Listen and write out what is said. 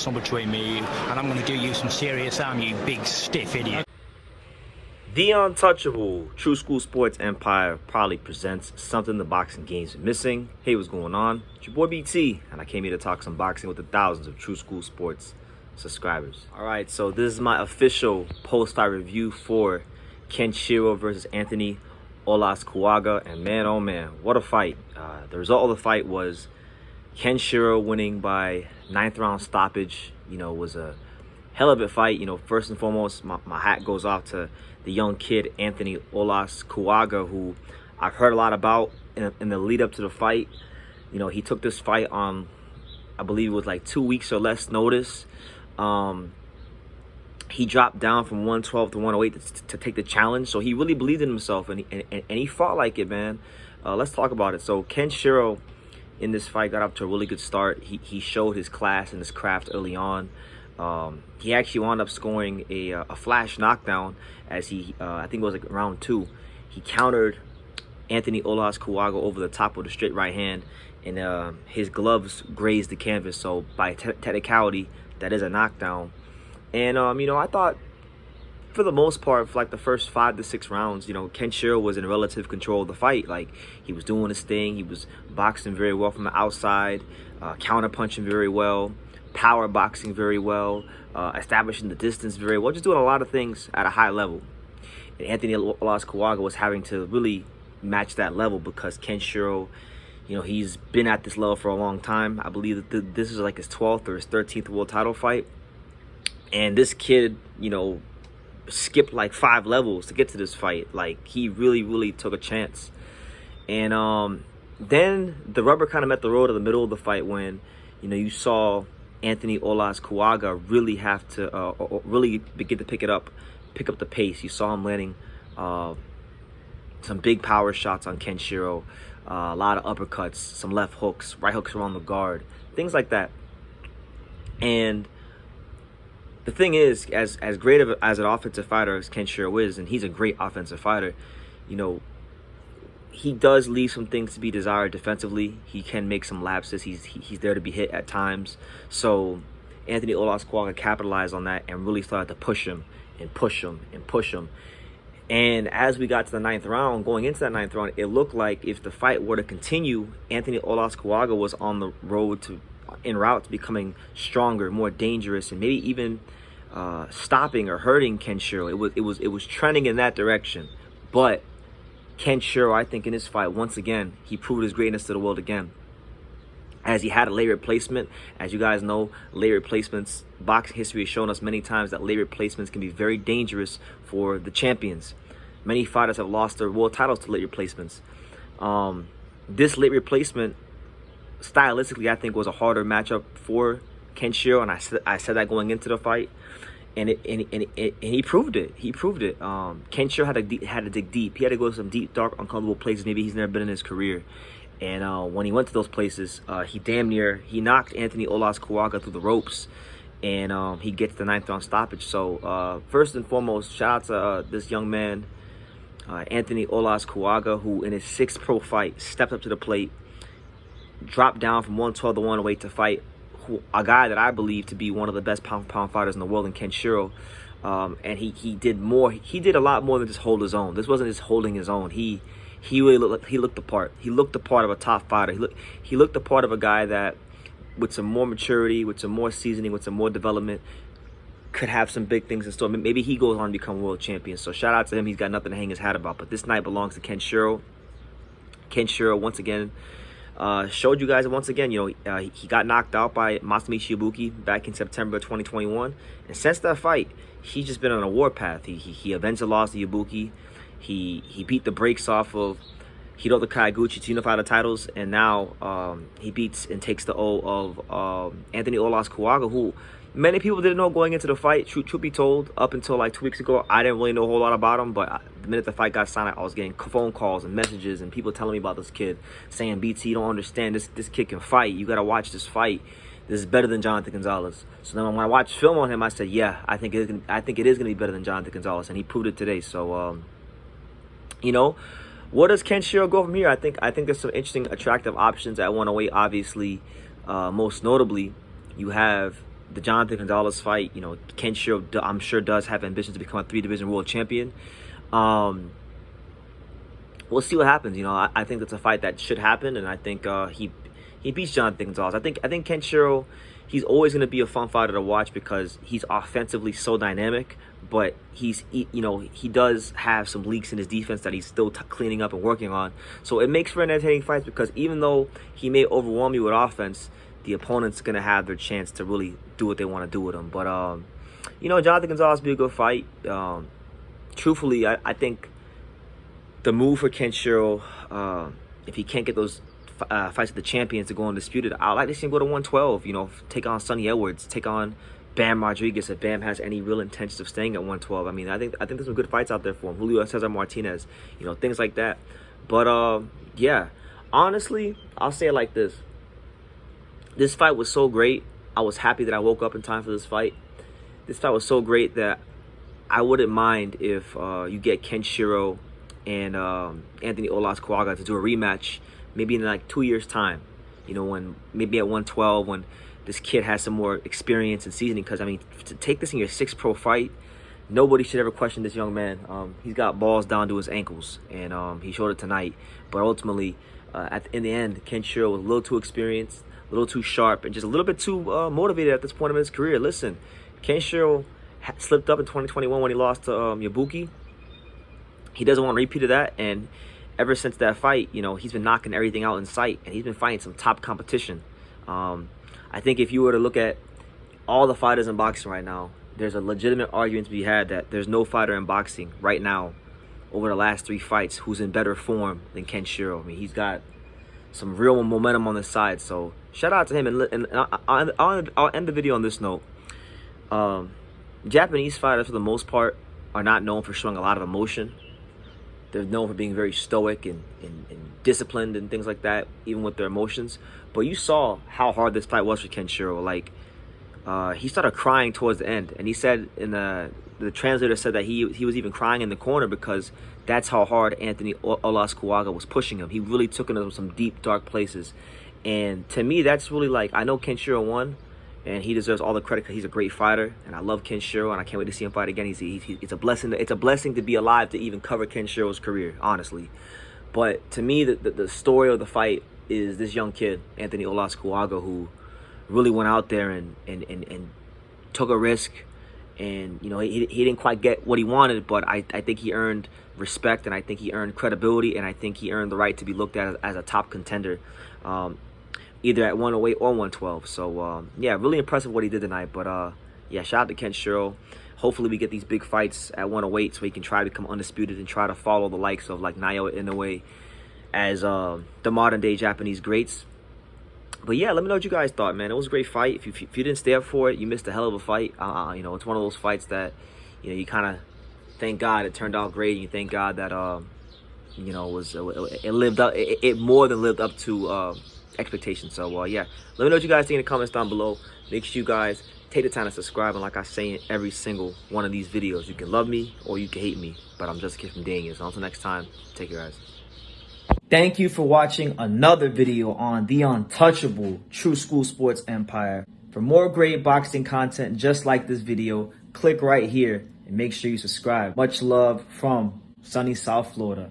personal between me and you, and I'm going to do you some serious harm, you big stiff idiot. The Untouchable True School Sports Empire proudly presents something the boxing game's been missing. Hey, what's going on? It's your boy BT, and I came here to talk some boxing with the thousands of True School Sports subscribers. Alright, so this is my official post-fight review for Kenshiro versus Anthony Olascuaga, and man, oh man, what a fight. The result of the fight was Kenshiro winning by 9th round stoppage. You know, it was a hell of a fight. You know, first and foremost, my hat goes off to the young kid, Anthony Olascuaga, who I've heard a lot about in the lead up to the fight. You know, he took this fight on, I believe it was like 2 weeks or less notice. He dropped down from 112 to 108 to take the challenge. So he really believed in himself, and he fought like it, man. Let's talk about it. So Kenshiro in this fight got up to a really good start. He showed his class and his craft early on. He actually wound up scoring a flash knockdown as he, I think it was like round 2. He countered Anthony Olascuaga over the top with a straight right hand, and his gloves grazed the canvas. So by technicality, that is a knockdown. And, you know, I thought for the most part, for like the first 5 to 6 rounds, you know, Kenshiro was in relative control of the fight. Like, he was doing his thing. He was boxing very well from the outside, counter punching very well, power boxing very well, establishing the distance very well, just doing a lot of things at a high level. And Anthony Olascuaga was having to really match that level because Kenshiro, you know, he's been at this level for a long time. I believe that this is like his 12th or his 13th world title fight. And this kid, you know, skipped like 5 levels to get to this fight. Like, he really took a chance. And then the rubber kind of met the road in the middle of the fight when, you know, you saw Anthony Olascuaga really have to really begin to pick up the pace. You saw him landing some big power shots on Kenshiro, a lot of uppercuts, some left hooks, right hooks around the guard, things like that. And the thing is, as great as an offensive fighter as Kenshiro is, and he's a great offensive fighter, you know, he does leave some things to be desired defensively. He can make some lapses. He's there to be hit at times. So Anthony Olascuaga capitalized on that and really started to push him and push him and push him. And as we got to the 9th round, going into that 9th round, it looked like if the fight were to continue, Anthony Olascuaga was on the road to becoming stronger, more dangerous, and maybe even stopping or hurting Kenshiro. It was trending in that direction. But Kenshiro, I think in this fight, once again, he proved his greatness to the world again. As he had a late replacement. As you guys know, late replacements, boxing history has shown us many times that late replacements can be very dangerous for the champions. Many fighters have lost their world titles to late replacements. This late replacement, stylistically, I think was a harder matchup for Kenshiro, and I said that going into the fight, and he proved it. He proved it. Kenshiro had to dig deep. He had to go to some deep, dark, uncomfortable places maybe he's never been in his career. And when he went to those places, he knocked Anthony Olascuaga through the ropes, and he gets the 9th round stoppage. So first and foremost, shout out to this young man, Anthony Olascuaga, who in his 6th pro fight stepped up to the plate, dropped down from 112 to 108 to fight a guy that I believe to be one of the best pound-for-pound fighters in the world in Kenshiro. And he did more. He did a lot more than just hold his own. This wasn't just holding his own. He really looked the part. He looked the part of a top fighter. He looked the part of a guy that, with some more maturity, with some more seasoning, with some more development, could have some big things in store. Maybe he goes on to become world champion. So shout out to him. He's got nothing to hang his hat about. But this night belongs to Kenshiro. Kenshiro, once again, showed you guys once again, you know, he got knocked out by Masamichi Ibuki back in September 2021. And since that fight, he's just been on a warpath. He avenged the loss to Ibuki. He beat the brakes off of Hiroto Kaiguchi to unify the titles, and now he beats and takes the O of Anthony Olascuaga, who many people didn't know going into the fight. Truth be told, up until like 2 weeks ago, I didn't really know a whole lot about him, but the minute the fight got signed, I was getting phone calls and messages and people telling me about this kid, saying, BT, you don't understand, this kid can fight. You got to watch this fight. This is better than Jonathan Gonzalez. So then when I watched film on him, I said, yeah, I think it is going to be better than Jonathan Gonzalez, and he proved it today. So, you know, where does Kenshiro go from here? I think there's some interesting, attractive options at 108. Obviously, most notably, you have the Jonathan Gonzalez fight, you know, Kenshiro, I'm sure, does have ambitions to become a 3-division world champion. We'll see what happens. You know, I think that's a fight that should happen, and I think he beats Jonathan Gonzalez. I think Kenshiro, he's always going to be a fun fighter to watch because he's offensively so dynamic, but he does have some leaks in his defense that he's still cleaning up and working on. So it makes for an entertaining fight because even though he may overwhelm you with offense, the opponent's going to have their chance to really do what they want to do with him. But, you know, Jonathan Gonzalez will be a good fight. Truthfully, I think the move for Kenshiro, if he can't get those fights with the champions to go undisputed, I'd like to see him go to 112, you know, take on Sonny Edwards, take on Bam Rodriguez if Bam has any real intentions of staying at 112. I mean, I think there's some good fights out there for him. Julio Cesar Martinez, you know, things like that. But, yeah, honestly, I'll say it like this. This fight was so great. I was happy that I woke up in time for this fight. This fight was so great that I wouldn't mind if you get Kenshiro and Anthony Olascuaga to do a rematch maybe in like 2 years' time. You know, when maybe at 112 when this kid has some more experience and seasoning. Because, I mean, to take this in your 6th pro fight, nobody should ever question this young man. He's got balls down to his ankles, and he showed it tonight. But ultimately, in the end, Kenshiro was a little too experienced, a little too sharp, and just a little bit too motivated at this point in his career. Listen, Kenshiro slipped up in 2021 when he lost to Yabuki. He doesn't want to repeat of that, and ever since that fight, you know, he's been knocking everything out in sight, and he's been fighting some top competition. I think if you were to look at all the fighters in boxing right now, there's a legitimate argument to be had that there's no fighter in boxing right now over the last 3 fights who's in better form than Kenshiro. I mean, he's got some real momentum on the side. So shout out to him. And I'll end the video on this note. Japanese fighters, for the most part, are not known for showing a lot of emotion. They're known for being very stoic and disciplined and things like that, even with their emotions. But you saw how hard this fight was for Kenshiro. Like, he started crying towards the end. And he said, in the translator said that he was even crying in the corner because that's how hard Anthony Olascuaga was pushing him. He really took him into some deep, dark places. And to me, that's really like, I know Kenshiro won, and he deserves all the credit because he's a great fighter, and I love Kenshiro, and I can't wait to see him fight again. It's a blessing. It's a blessing to be alive to even cover Kenshiro's career, honestly. But to me, the story of the fight is this young kid, Anthony Olascuaga, who really went out there and took a risk. And, you know, he didn't quite get what he wanted, but I think he earned respect, and I think he earned credibility, and I think he earned the right to be looked at as a top contender, either at 108 or 112. So, yeah, really impressive what he did tonight. But, yeah, shout out to Kenshiro. Hopefully we get these big fights at 108 so he can try to become undisputed and try to follow the likes of, like, Naoya Inoue as the modern-day Japanese greats. But yeah, let me know what you guys thought, man. It was a great fight. If you didn't stay up for it, you missed a hell of a fight. You know, it's one of those fights that, you know, you kind of thank God it turned out great, and you thank God that you know, it lived up. It more than lived up to expectations. So yeah, let me know what you guys think in the comments down below. Make sure you guys take the time to subscribe, and like I say in every single one of these videos, you can love me or you can hate me, but I'm just a kid from Daniel. So until next time, take care, guys. Thank you for watching another video on the untouchable True School Sports Empire. For more great boxing content just like this video, click right here and make sure you subscribe. Much love from sunny South Florida.